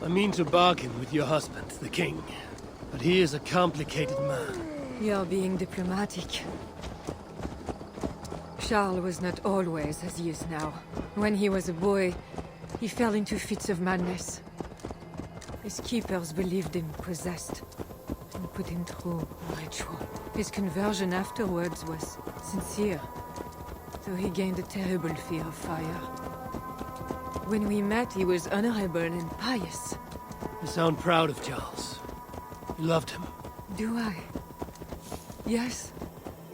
I mean to bargain with your husband, the king. But he is a complicated man. You're being diplomatic. Charles was not always as he is now. When he was a boy, he fell into fits of madness. His keepers believed him possessed, and put him through a ritual. His conversion afterwards was sincere, though he gained a terrible fear of fire. When we met, he was honorable and pious. You sound proud of Charles. You loved him. Do I? Yes,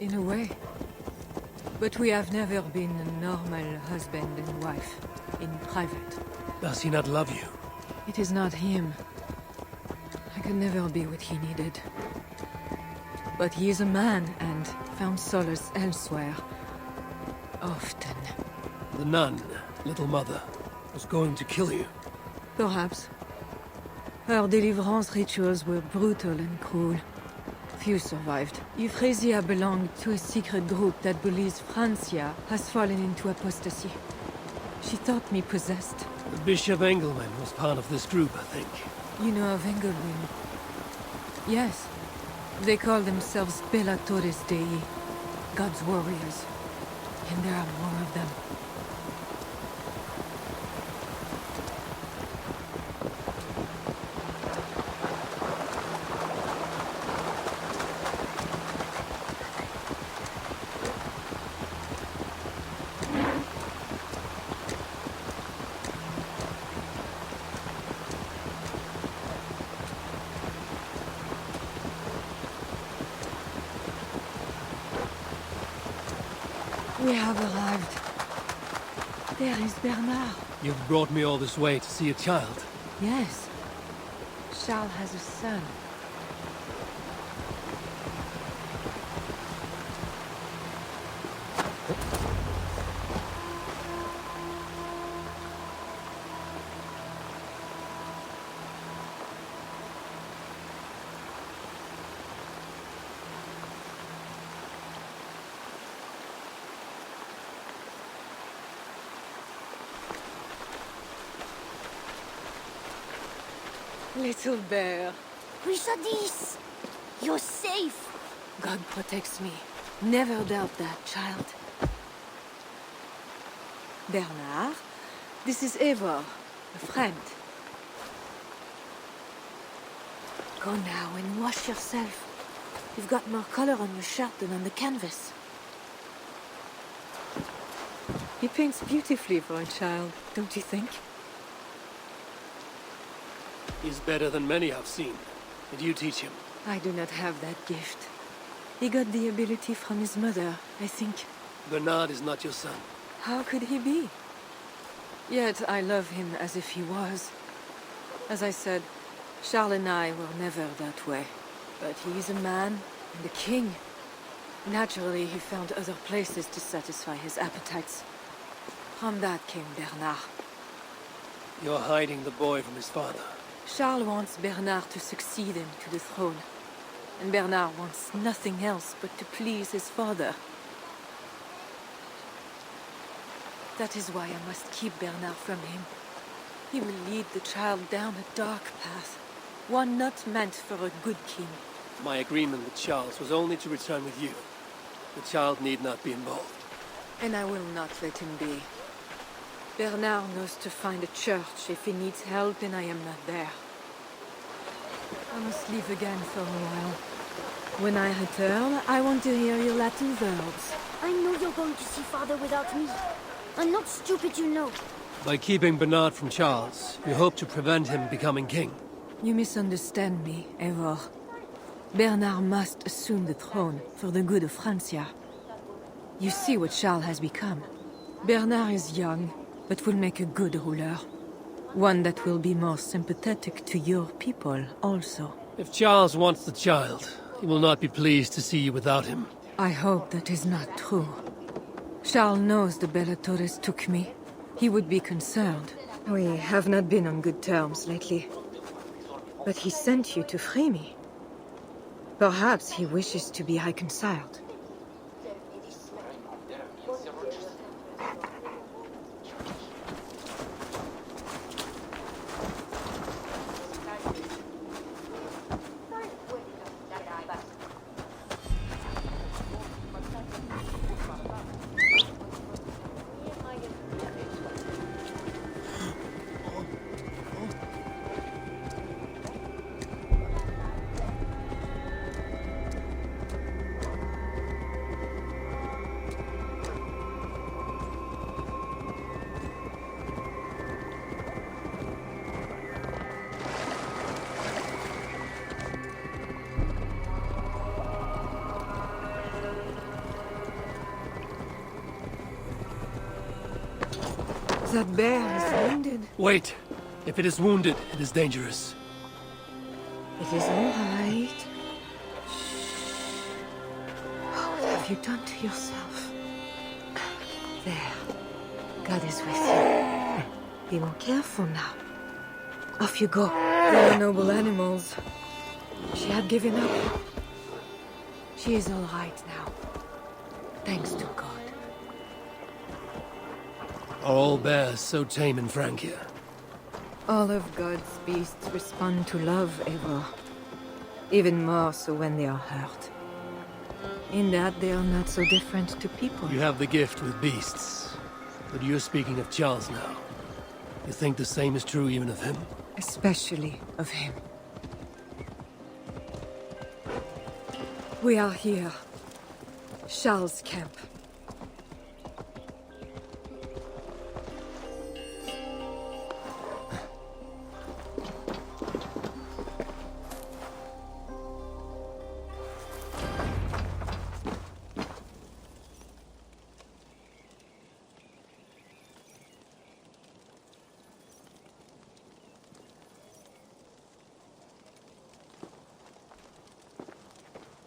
in a way. But we have never been a normal husband and wife, in private. Does he not love you? It is not him. I could never be what he needed. But he is a man and found solace elsewhere. Often. The nun, little mother, was going to kill you. Perhaps. Her deliverance rituals were brutal and cruel. Few survived. Euphrasia belonged to a secret group that believes Francia has fallen into apostasy. She thought me possessed. The Bishop Engelman was part of this group, I think. You know of Engelman? Yes. They call themselves Bellatores Dei, God's warriors. And there are more of them. We have arrived. There is Bernard. You've brought me all this way to see a child. Yes. Charles has a son. Little bear. Brisadis! You're safe! God protects me. Never doubt that, child. Bernard, this is Eivor, a friend. Go now and wash yourself. You've got more color on your shirt than on the canvas. He paints beautifully for a child, don't you think? He's better than many I've seen. Did you teach him? I do not have that gift. He got the ability from his mother, I think. Bernard is not your son. How could he be? Yet I love him as if he was. As I said, Charles and I were never that way. But he is a man and a king. Naturally, he found other places to satisfy his appetites. From that came Bernard. You're hiding the boy from his father. Charles wants Bernard to succeed him to the throne. And Bernard wants nothing else but to please his father. That is why I must keep Bernard from him. He will lead the child down a dark path. One not meant for a good king. My agreement with Charles was only to return with you. The child need not be involved. And I will not let him be. Bernard knows to find a church if he needs help and I am not there. I must leave again for a while. When I return, I want to hear your Latin verbs. I know you're going to see Father without me. I'm not stupid, you know. By keeping Bernard from Charles, you hope to prevent him becoming king. You misunderstand me, Eivor. Bernard must assume the throne for the good of Francia. You see what Charles has become. Bernard is young, but will make a good ruler. One that will be more sympathetic to your people also. If Charles wants the child, he will not be pleased to see you without him. I hope that is not true. Charles knows the Bellatores took me. He would be concerned. We have not been on good terms lately. But he sent you to free me. Perhaps he wishes to be reconciled. That bear is wounded. Wait. If it is wounded, it is dangerous. It is all right. What have you done to yourself? There. God is with you. Be more careful now. Off you go. They are noble animals. She had given up. She is all right now. Thanks to God. Are all bears so tame in Francia? All of God's beasts respond to love, Eivor. Even more so when they are hurt. In that they are not so different to people. You have the gift with beasts. But you're speaking of Charles now. You think the same is true even of him? Especially of him. We are here. Charles' camp.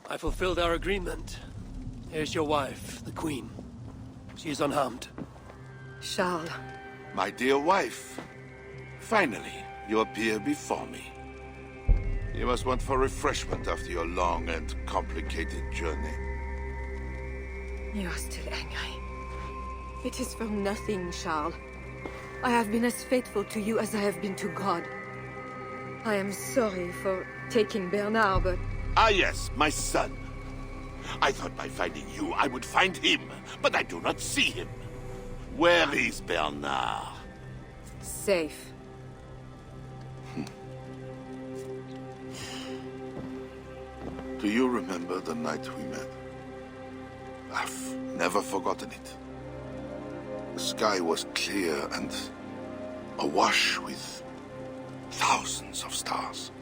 I fulfilled our agreement. Here's your wife, the Queen. She is unharmed. Charles. My dear wife, finally, you appear before me. You must want for refreshment after your long and complicated journey. You are still angry. It is for nothing, Charles. I have been as faithful to you as I have been to God. I am sorry for taking Bernard, but... Ah yes, my son. I thought by finding you, I would find him, but I do not see him. Where is Bernard? Safe. Do you remember the night we met? I've never forgotten it. The sky was clear and awash with thousands of stars.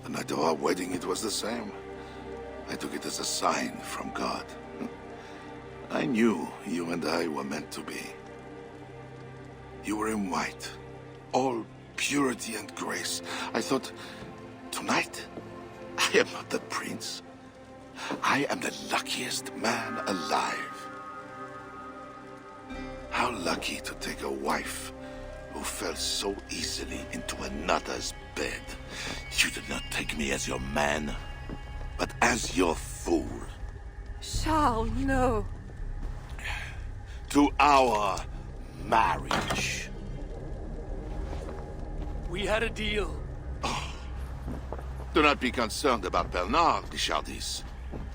The night of our wedding, it was the same. I took it as a sign from God. I knew you and I were meant to be. You were in white, all purity and grace. I thought, tonight, I am not the prince. I am the luckiest man alive. How lucky to take a wife who fell so easily into another's bed. You did not take me as your man, but as your fool. Charles, no. To our marriage. We had a deal. Do not be concerned about Bernard, Bichardis.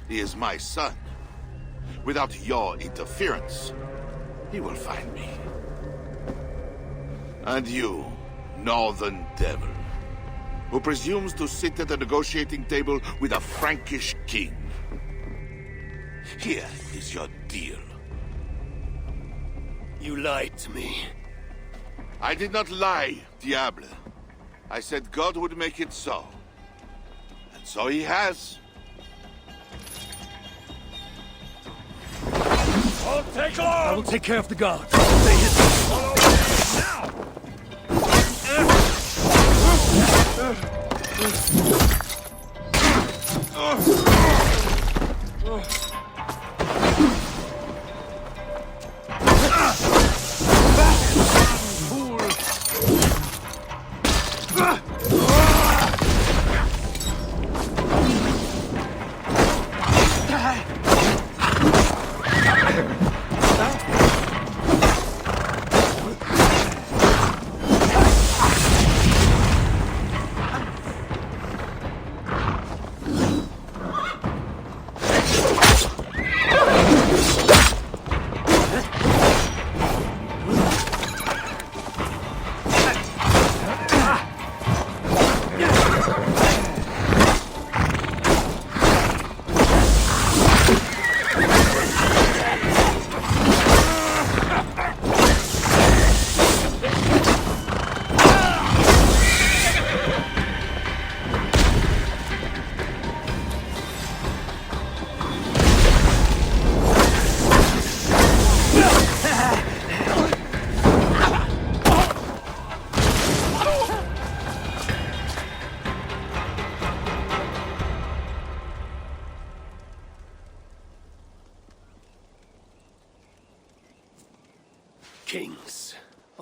He is my son. Without your interference, he will find me. And you, northern devil, who presumes to sit at a negotiating table with a Frankish king. Here is your deal. You lied to me. I did not lie, Diable. I said God would make it so. And so he has. I'll take I off! will take care of the guards. Stay hidden. Follow me now!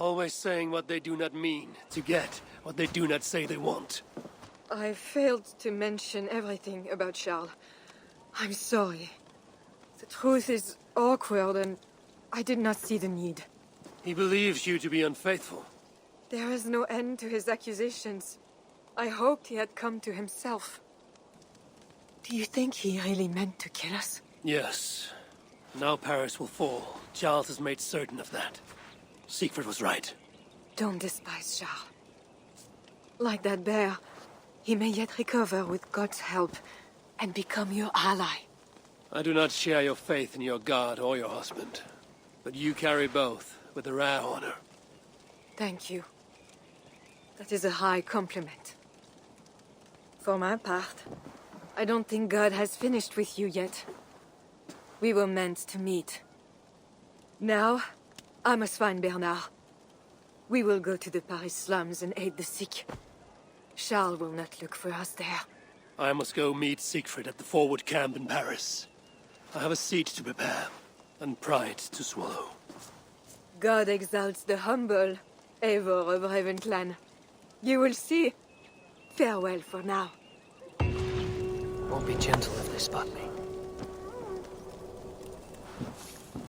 Always saying what they do not mean, to get what they do not say they want. I failed to mention everything about Charles. I'm sorry. The truth is awkward and I did not see the need. He believes you to be unfaithful. There is no end to his accusations. I hoped he had come to himself. Do you think he really meant to kill us? Yes. Now Paris will fall. Charles has made certain of that. Siegfried was right. Don't despise Charles. Like that bear, he may yet recover with God's help and become your ally. I do not share your faith in your god or your husband. But you carry both with a rare honor. Thank you. That is a high compliment. For my part, I don't think God has finished with you yet. We were meant to meet. Now, I must find Bernard. We will go to the Paris slums and aid the sick. Charles will not look for us there. I must go meet Siegfried at the forward camp in Paris. I have a seat to prepare, and pride to swallow. God exalts the humble, Eivor of Ravenclan. You will see. Farewell for now. Won't be gentle if they spot me.